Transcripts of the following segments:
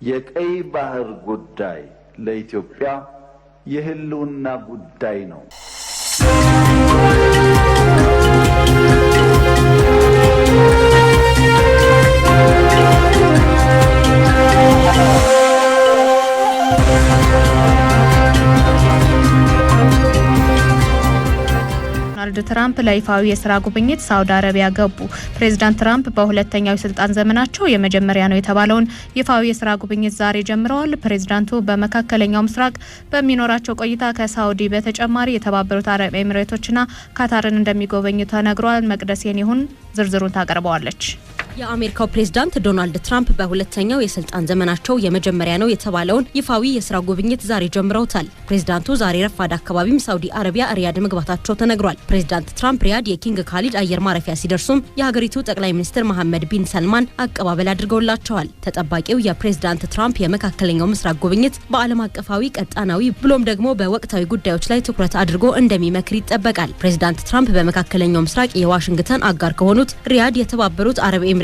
የቀይ ባህር ጉዳይ ለኢትዮጵያ የህልውና ጉዳይ ነው። ዶናልድ ትራምፕ ለይፋዊ የስራ ጉብኝት ሳውዲ አረቢያ ገቡ። ፕሬዝዳንት ትራምፕ በሁለተኛው የስልጣን ዘመናቸው የመጀመሪያ ነው የተባለውን ይፋዊ የስራ ጉብኝት ዛሬ ጀምረዋል። ፕሬዝዳንቱ በመካከለኛው ምስራቅ በሚኖራቸው ቆይታ ከሳውዲ በተጨማሪ የተባበሩት አረብ ኤሚሬቶችና ካታርን እንደሚጎበኙ ተነግሯል። መቅደስ የኔሁን ዝርዝሩን ታቀርበዋለች። የአሜሪካው ፕሬዝዳንት ዶናልድ ትራምፕ በሁለተኛው የስልጣን ዘመናቸው የመጀመሪያ ነው የተባለውን ይፋዊ የስራ ጉብኝት ዛሬ ጀምረውታል። ፕሬዝዳንቱ ዛሬ ረፋድ አካባቢም ሳውዲ አረቢያ ሪያድ መግባታቸው ተነግሯል። ፕሬዝዳንት ትራምፕ ሪያድ የኪንግ ካሊድ አየር ማረፊያ ሲደርሱም የሀገሪቱ ጠቅላይ ሚኒስትር መሐመድ ቢን ሰልማን አቀባበል አድርገውላቸዋል። ተጠባቂው የፕሬዝዳንት ትራምፕ የመካከለኛው ምስራቅ ጉብኝት በዓለም አቀፋዊ፣ ቀጣናዊ ብሎም ደግሞ በወቅታዊ ጉዳዮች ላይ ትኩረት አድርጎ እንደሚመክር ይጠበቃል። ፕሬዝዳንት ትራምፕ በመካከለኛው ምስራቅ የዋሽንግተን አጋር ከሆኑት ሪያድ፣ የተባበሩት አረብ ኤሚሬቶችና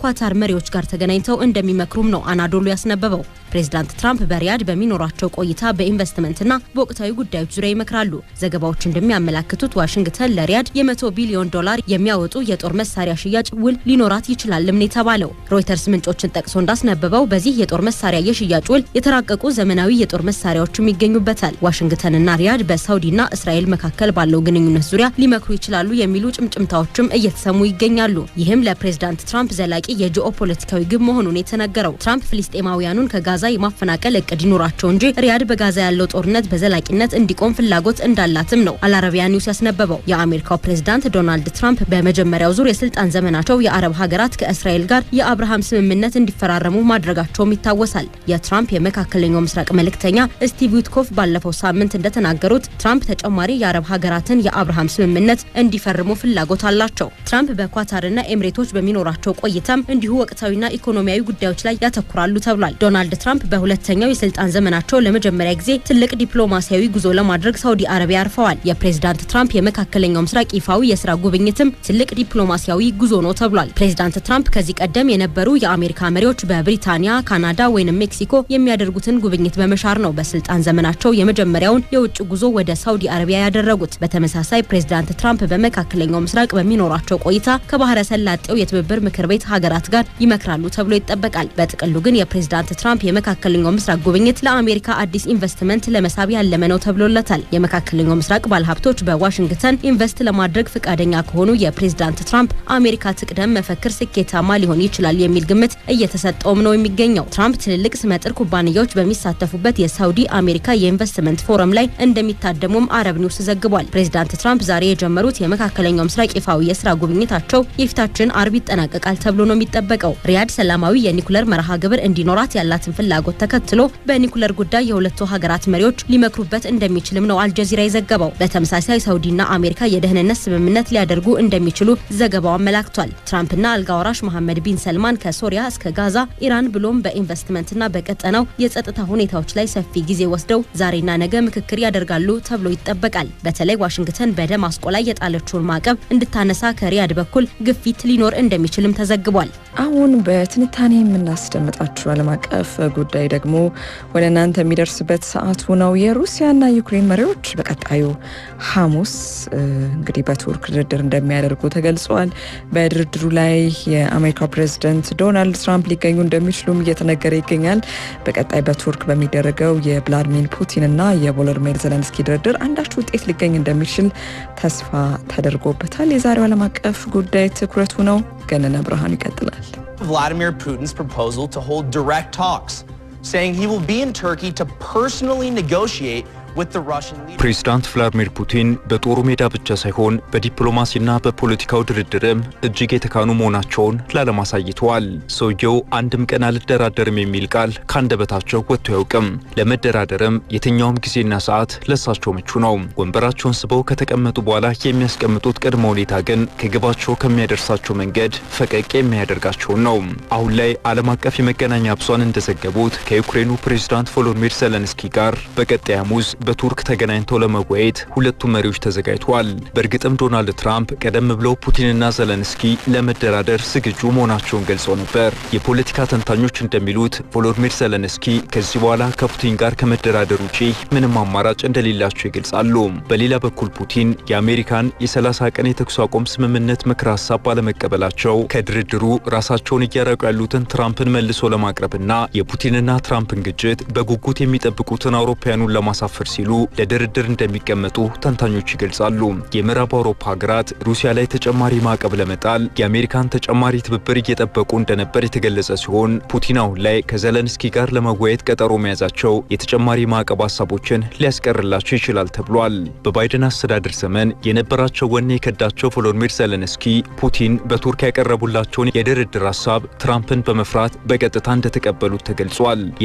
ኳታር መሪዎች ጋር ተገናኝተው እንደሚመክሩም ነው አናዶሉ ያስነበበው። ፕሬዝዳንት ትራምፕ በሪያድ በሚኖራቸው ቆይታ በኢንቨስትመንትና በወቅታዊ ጉዳዮች ዙሪያ ይመክራሉ። ዘገባዎች እንደሚያመላክቱት ዋሽንግተን ለሪያድ የ100 ቢሊዮን ዶላር የሚያወጡ የጦር መሳሪያ ሽያጭ ውል ሊኖራት ይችላልም ነው የተባለው። ሮይተርስ ምንጮችን ጠቅሶ እንዳስነበበው በዚህ የጦር መሳሪያ የሽያጭ ውል የተራቀቁ ዘመናዊ የጦር መሳሪያዎችም ይገኙበታል። ዋሽንግተንና ሪያድ በሳውዲና እስራኤል መካከል ባለው ግንኙነት ዙሪያ ሊመክሩ ይችላሉ የሚሉ ጭምጭምታዎችም እየተሰሙ ይገኛሉ። ይህም ለፕሬዝዳንት ትራምፕ ዘላቂ የጂኦፖለቲካዊ ግብ መሆኑን የተነገረው። ትራምፕ ፍልስጤማውያኑን ከጋዛ የማፈናቀል እቅድ ይኖራቸው እንጂ ሪያድ በጋዛ ያለው ጦርነት በዘላቂነት እንዲቆም ፍላጎት እንዳላትም ነው አልአረቢያ ኒውስ ያስነበበው። የአሜሪካው ፕሬዝዳንት ዶናልድ ትራምፕ በመጀመሪያው ዙር የስልጣን ዘመናቸው የአረብ ሀገራት ከእስራኤል ጋር የአብርሃም ስምምነት እንዲፈራረሙ ማድረጋቸውም ይታወሳል። የትራምፕ የመካከለኛው ምስራቅ መልእክተኛ ስቲቭ ዊትኮፍ ባለፈው ሳምንት እንደተናገሩት ትራምፕ ተጨማሪ የአረብ ሀገራትን የአብርሃም ስምምነት እንዲፈርሙ ፍላጎት አላቸው። ትራምፕ በኳታርና ኤሚሬቶች በሚኖራቸው ቆይታም እንዲሁ ወቅታዊና ኢኮኖሚያዊ ጉዳዮች ላይ ያተኩራሉ ተብሏል። ዶናልድ ትራምፕ በሁለተኛው የስልጣን ዘመናቸው ለመጀመሪያ ጊዜ ትልቅ ዲፕሎማሲያዊ ጉዞ ለማድረግ ሳውዲ አረቢያ አርፈዋል። የፕሬዝዳንት ትራምፕ የመካከለኛው ምስራቅ ይፋዊ የስራ ጉብኝትም ትልቅ ዲፕሎማሲያዊ ጉዞ ነው ተብሏል። ፕሬዝዳንት ትራምፕ ከዚህ ቀደም የነበሩ የአሜሪካ መሪዎች በብሪታንያ፣ ካናዳ ወይንም ሜክሲኮ የሚያደርጉትን ጉብኝት በመሻር ነው በስልጣን ዘመናቸው የመጀመሪያውን የውጭ ጉዞ ወደ ሳውዲ አረቢያ ያደረጉት። በተመሳሳይ ፕሬዝዳንት ትራምፕ በመካከለኛው ምስራቅ በሚኖራቸው ቆይታ ከባህረ ሰላጤው የትብብር ምክር ቤት ሀገራት ጋር ይመክራሉ ተብሎ ይጠበቃል። በጥቅሉ ግን የፕሬዝዳንት ትራምፕ የመካከለኛው ምስራቅ ጉብኝት ለአሜሪካ አዲስ ኢንቨስትመንት ለመሳብ ያለመ ነው ተብሎለታል። የመካከለኛው ምስራቅ ባለሀብቶች በዋሽንግተን ኢንቨስት ለማድረግ ፈቃደኛ ከሆኑ የፕሬዝዳንት ትራምፕ አሜሪካ ትቅደም መፈክር ስኬታማ ሊሆን ይችላል የሚል ግምት እየተሰጠውም ነው የሚገኘው። ትራምፕ ትልልቅ ስመጥር ኩባንያዎች በሚሳተፉበት የሳውዲ አሜሪካ የኢንቨስትመንት ፎረም ላይ እንደሚታደሙም አረብ ኒውስ ዘግቧል። ፕሬዝዳንት ትራምፕ ዛሬ የጀመሩት የመካከለኛው ምስራቅ ይፋዊ የስራ ጉብኝታቸው የፊታችን አርብ ይጠናቀቃል ተብሎ ነው የሚጠበቀው። ሪያድ ሰላማዊ የኒኩለር መርሃ ግብር እንዲኖራት ያላትን ፍላጎት ተከትሎ በኒኩለር ጉዳይ የሁለቱ ሀገራት መሪዎች ሊመክሩበት እንደሚችልም ነው አልጀዚራ የዘገበው። በተመሳሳይ ሳውዲና አሜሪካ የደህንነት ስምምነት ሊያደርጉ እንደሚችሉ ዘገባው አመላክቷል። ትራምፕና አልጋወራሽ መሐመድ ቢን ሰልማን ከሶሪያ እስከ ጋዛ፣ ኢራን ብሎም በኢንቨስትመንትና በቀጠናው የጸጥታ ሁኔታዎች ላይ ሰፊ ጊዜ ወስደው ዛሬና ነገ ምክክር ያደርጋሉ ተብሎ ይጠበቃል። በተለይ ዋሽንግተን በደማስቆ ላይ የጣለችውን ማዕቀብ እንድታነሳ ከሪያድ በኩል ግፊት ሊኖር እንደሚችልም ተዘግቧል። አሁን በትንታኔ የምናስደምጣችሁ ዓለም አቀፍ ጉዳይ ደግሞ ወደ እናንተ የሚደርስበት ሰዓቱ ነው። የሩሲያና ዩክሬን መሪዎች በቀጣዩ ሐሙስ እንግዲህ በቱርክ ድርድር እንደሚያደርጉ ተገልጿል። በድርድሩ ላይ የአሜሪካው ፕሬዝዳንት ዶናልድ ትራምፕ ሊገኙ እንደሚችሉም እየተነገረ ይገኛል። በቀጣይ በቱርክ በሚደረገው የቭላድሚር ፑቲንና የቮሎዲሚር ዜሌንስኪ ድርድር አንዳች ውጤት ሊገኝ እንደሚችል ተስፋ ተደርጎበታል። የዛሬው ዓለም አቀፍ ጉዳይ ትኩረቱ ነው። ገነነ ብርሃኑ ይቀጥላል። Vladimir Putin's proposal to hold direct talks, saying he will be in Turkey to personally negotiate ፕሬዝዳንት ቭላድሚር ፑቲን በጦሩ ሜዳ ብቻ ሳይሆን በዲፕሎማሲና በፖለቲካው ድርድርም እጅግ የተካኑ መሆናቸውን ለዓለም አሳይተዋል። ሰውየው አንድም ቀን አልደራደርም የሚል ቃል ካንደበታቸው ወጥቶ አያውቅም። ለመደራደርም የትኛውም ጊዜና ሰዓት ለሳቸው ምቹ ነው። ወንበራቸውን ስበው ከተቀመጡ በኋላ የሚያስቀምጡት ቅድመ ሁኔታ ግን ከግባቸው ከሚያደርሳቸው መንገድ ፈቀቅ የሚያደርጋቸው ነው። አሁን ላይ ዓለም አቀፍ የመገናኛ ብዙሃን እንደዘገቡት ከዩክሬኑ ፕሬዝዳንት ቮሎዲሚር ዜሌንስኪ ጋር በቀጣይ ሐሙስ በቱርክ ተገናኝተው ለመወያየት ሁለቱ መሪዎች ተዘጋጅተዋል። በእርግጥም ዶናልድ ትራምፕ ቀደም ብለው ፑቲንና ዘለንስኪ ለመደራደር ዝግጁ መሆናቸውን ገልጸው ነበር። የፖለቲካ ተንታኞች እንደሚሉት ቮሎዲሚር ዘለንስኪ ከዚህ በኋላ ከፑቲን ጋር ከመደራደር ውጪ ምንም አማራጭ እንደሌላቸው ይገልጻሉ። በሌላ በኩል ፑቲን የአሜሪካን የ30 ቀን የተኩስ አቁም ስምምነት ምክር ሀሳብ ባለመቀበላቸው ከድርድሩ ራሳቸውን እያራቁ ያሉትን ትራምፕን መልሶ ለማቅረብና የፑቲንና ትራምፕን ግጭት በጉጉት የሚጠብቁትን አውሮፓውያኑን ለማሳፈር ሲሉ ለድርድር እንደሚቀመጡ ተንታኞች ይገልጻሉ። የምዕራብ አውሮፓ ሀገራት ሩሲያ ላይ ተጨማሪ ማዕቀብ ለመጣል የአሜሪካን ተጨማሪ ትብብር እየጠበቁ እንደነበር የተገለጸ ሲሆን ፑቲን አሁን ላይ ከዘለንስኪ ጋር ለመወያየት ቀጠሮ መያዛቸው የተጨማሪ ማዕቀብ ሀሳቦችን ሊያስቀርላቸው ይችላል ተብሏል። በባይደን አስተዳደር ዘመን የነበራቸው ወኔ የከዳቸው ቮሎዲሚር ዘለንስኪ ፑቲን በቱርክ ያቀረቡላቸውን የድርድር ሀሳብ ትራምፕን በመፍራት በቀጥታ እንደተቀበሉት ተገልጿል።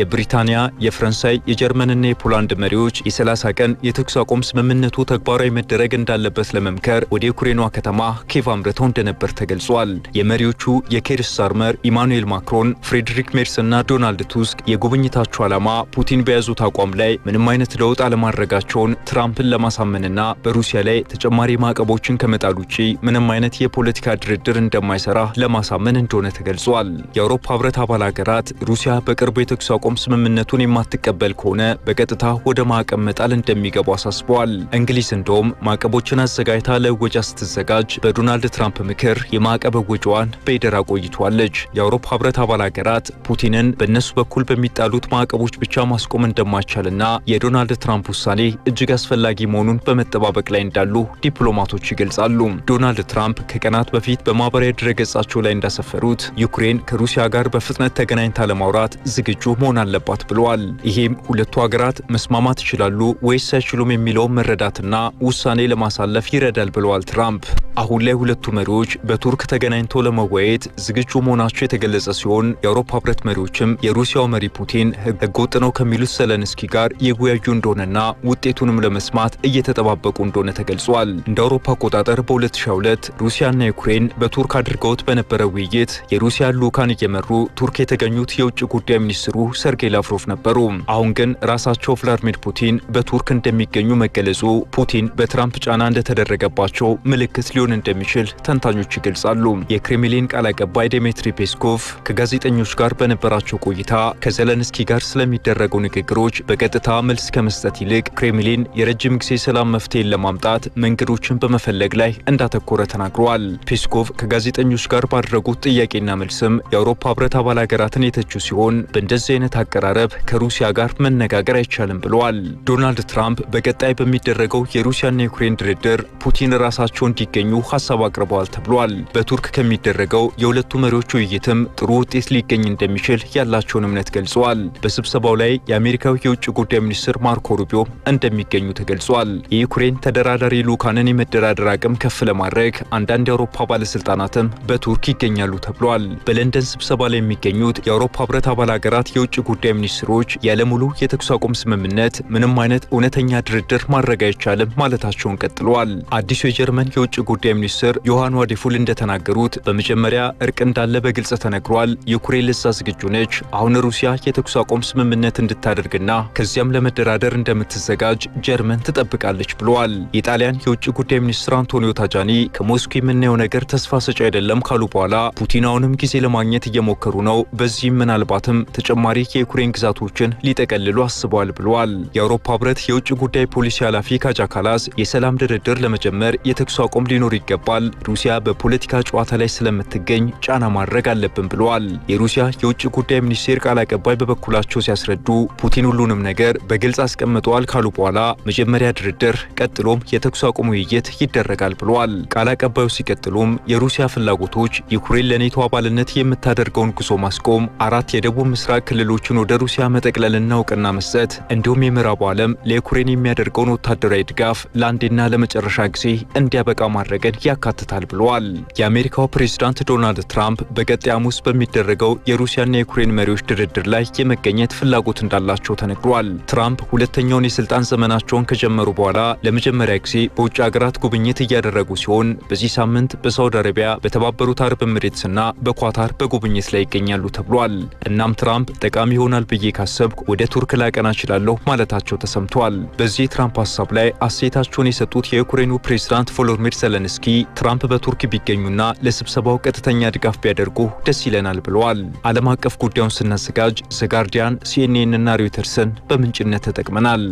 የብሪታንያ፣ የፈረንሳይ፣ የጀርመንና የፖላንድ መሪዎች የ30 ቀን የተኩስ አቁም ስምምነቱ ተግባራዊ መደረግ እንዳለበት ለመምከር ወደ ዩክሬኗ ከተማ ኬቭ አምርተው እንደነበር ተገልጿል። የመሪዎቹ የኬር ስታርመር፣ ኢማኑኤል ማክሮን፣ ፍሬድሪክ ሜርስና ዶናልድ ቱስክ የጉብኝታቸው ዓላማ ፑቲን በያዙት አቋም ላይ ምንም አይነት ለውጥ አለማድረጋቸውን ትራምፕን ለማሳመንና በሩሲያ ላይ ተጨማሪ ማዕቀቦችን ከመጣል ውጪ ምንም አይነት የፖለቲካ ድርድር እንደማይሰራ ለማሳመን እንደሆነ ተገልጿል። የአውሮፓ ህብረት አባል ሀገራት ሩሲያ በቅርቡ የተኩስ አቁም ስምምነቱን የማትቀበል ከሆነ በቀጥታ ወደ ማዕቀብ መጣል እንደሚገቡ አሳስበዋል። እንግሊዝ እንደውም ማዕቀቦችን አዘጋጅታ ለእወጃ ስትዘጋጅ በዶናልድ ትራምፕ ምክር የማዕቀብ እወጃዋን በይደር አቆይቷለች። የአውሮፓ ህብረት አባል ሀገራት ፑቲንን በእነሱ በኩል በሚጣሉት ማዕቀቦች ብቻ ማስቆም እንደማይቻልና የዶናልድ ትራምፕ ውሳኔ እጅግ አስፈላጊ መሆኑን በመጠባበቅ ላይ እንዳሉ ዲፕሎማቶች ይገልጻሉ። ዶናልድ ትራምፕ ከቀናት በፊት በማህበራዊ ድረገጻቸው ላይ እንዳሰፈሩት ዩክሬን ከሩሲያ ጋር በፍጥነት ተገናኝታ ለማውራት ዝግጁ መሆን አለባት ብለዋል። ይሄም ሁለቱ ሀገራት መስማማት ይችላሉ ወይስ አይችሉም የሚለውን መረዳትና ውሳኔ ለማሳለፍ ይረዳል ብለዋል ትራምፕ። አሁን ላይ ሁለቱ መሪዎች በቱርክ ተገናኝተው ለመወያየት ዝግጁ መሆናቸው የተገለጸ ሲሆን የአውሮፓ ህብረት መሪዎችም የሩሲያው መሪ ፑቲን ህገወጥ ነው ከሚሉት ዘለንስኪ ጋር የጉያዩ እንደሆነና ውጤቱንም ለመስማት እየተጠባበቁ እንደሆነ ተገልጿል። እንደ አውሮፓ አቆጣጠር በ2022 ሩሲያና ዩክሬን በቱርክ አድርገውት በነበረ ውይይት የሩሲያ ልኡካን እየመሩ ቱርክ የተገኙት የውጭ ጉዳይ ሚኒስትሩ ሰርጌይ ላቭሮቭ ነበሩ። አሁን ግን ራሳቸው ቭላድሚር ፑቲን በቱርክ እንደሚገኙ መገለጹ ፑቲን በትራምፕ ጫና እንደተደረገባቸው ምልክት ሊሆን እንደሚችል ተንታኞች ይገልጻሉ። የክሬምሊን ቃል አቀባይ ዲሚትሪ ፔስኮቭ ከጋዜጠኞች ጋር በነበራቸው ቆይታ ከዘለንስኪ ጋር ስለሚደረጉ ንግግሮች በቀጥታ መልስ ከመስጠት ይልቅ ክሬምሊን የረጅም ጊዜ ሰላም መፍትሄን ለማምጣት መንገዶችን በመፈለግ ላይ እንዳተኮረ ተናግረዋል። ፔስኮቭ ከጋዜጠኞች ጋር ባደረጉት ጥያቄና መልስም የአውሮፓ ህብረት አባል ሀገራትን የተቹ ሲሆን በእንደዚህ አይነት አቀራረብ ከሩሲያ ጋር መነጋገር አይቻልም ብለዋል። ዶናልድ ትራምፕ በቀጣይ በሚደረገው የሩሲያና የዩክሬን ድርድር ፑቲን ራሳቸው እንዲገኙ ሀሳብ አቅርበዋል ተብሏል። በቱርክ ከሚደረገው የሁለቱ መሪዎች ውይይትም ጥሩ ውጤት ሊገኝ እንደሚችል ያላቸውን እምነት ገልጸዋል። በስብሰባው ላይ የአሜሪካው የውጭ ጉዳይ ሚኒስትር ማርኮ ሩቢዮ እንደሚገኙ ተገልጿል። የዩክሬን ተደራዳሪ ልኡካንን የመደራደር አቅም ከፍ ለማድረግ አንዳንድ የአውሮፓ ባለስልጣናትም በቱርክ ይገኛሉ ተብሏል። በለንደን ስብሰባ ላይ የሚገኙት የአውሮፓ ህብረት አባል ሀገራት የውጭ ጉዳይ ሚኒስትሮች ያለሙሉ የተኩስ አቁም ስምምነት ምንም አይነት እውነተኛ ድርድር ማድረግ አይቻልም ማለታቸውን ቀጥለዋል። አዲሱ የጀርመን የውጭ ጉዳይ ሚኒስትር ዮሐን ዋዴፉል እንደተናገሩት በመጀመሪያ እርቅ እንዳለ በግልጽ ተነግሯል። ዩክሬን ለዛ ዝግጁ ነች። አሁን ሩሲያ የተኩስ አቁም ስምምነት እንድታደርግና ከዚያም ለመደራደር እንደምትዘጋጅ ጀርመን ትጠብቃለች ብለዋል። የጣሊያን የውጭ ጉዳይ ሚኒስትር አንቶኒዮ ታጃኒ ከሞስኮ የምናየው ነገር ተስፋ ሰጪ አይደለም ካሉ በኋላ ፑቲን አሁንም ጊዜ ለማግኘት እየሞከሩ ነው፣ በዚህም ምናልባትም ተጨማሪ የዩክሬን ግዛቶችን ሊጠቀልሉ አስበዋል ብለዋል። የአውሮፓ ህብረት የውጭ ጉዳይ ፖሊሲ ኃላፊ ካጃ ካላስ የሰላም ድርድር ለመጀመር የተኩስ አቁም ሊኖር ይገባል፣ ሩሲያ በፖለቲካ ጨዋታ ላይ ስለምትገኝ ጫና ማድረግ አለብን ብለዋል። የሩሲያ የውጭ ጉዳይ ሚኒስቴር ቃል አቀባይ በበኩላቸው ሲያስረዱ ፑቲን ሁሉንም ነገር በግልጽ አስቀምጠዋል ካሉ በኋላ መጀመሪያ ድርድር ቀጥሎም የተኩስ አቁም ውይይት ይደረጋል ብለዋል። ቃል አቀባዩ ሲቀጥሉም የሩሲያ ፍላጎቶች ዩክሬን ለኔቶ አባልነት የምታደርገውን ጉዞ ማስቆም፣ 4 የደቡብ ምስራቅ ክልሎችን ወደ ሩሲያ መጠቅለልና እውቅና መስጠት እንዲሁም የምዕራቡ ዓለም ለዩክሬን የሚያደርገውን ወታደራዊ ድጋፍ ለአንዴና ለመጨረሻ ጊዜ እንዲያበቃ ማድረግ ረገድ ያካትታል ብለዋል። የአሜሪካው ፕሬዝዳንት ዶናልድ ትራምፕ በቀጣይ ሐሙስ በሚደረገው የሩሲያና የዩክሬን መሪዎች ድርድር ላይ የመገኘት ፍላጎት እንዳላቸው ተነግሯል። ትራምፕ ሁለተኛውን የስልጣን ዘመናቸውን ከጀመሩ በኋላ ለመጀመሪያ ጊዜ በውጭ ሀገራት ጉብኝት እያደረጉ ሲሆን በዚህ ሳምንት በሳውዲ አረቢያ፣ በተባበሩት አረብ ኤሚሬትስና በኳታር በጉብኝት ላይ ይገኛሉ ተብሏል። እናም ትራምፕ ጠቃሚ ይሆናል ብዬ ካሰብኩ ወደ ቱርክ ላቀና እችላለሁ ማለታቸው ተሰምቷል። በዚህ የትራምፕ ሀሳብ ላይ አስተያየታቸውን የሰጡት የዩክሬኑ ፕሬዝዳንት ቮሎዲሚር ዜሌንስኪ ትራምፕ በቱርክ ቢገኙና ለስብሰባው ቀጥተኛ ድጋፍ ቢያደርጉ ደስ ይለናል ብለዋል። ዓለም አቀፍ ጉዳዩን ስናዘጋጅ ዘ ጋርዲያን፣ ሲኤንኤን እና ሮይተርስን በምንጭነት ተጠቅመናል።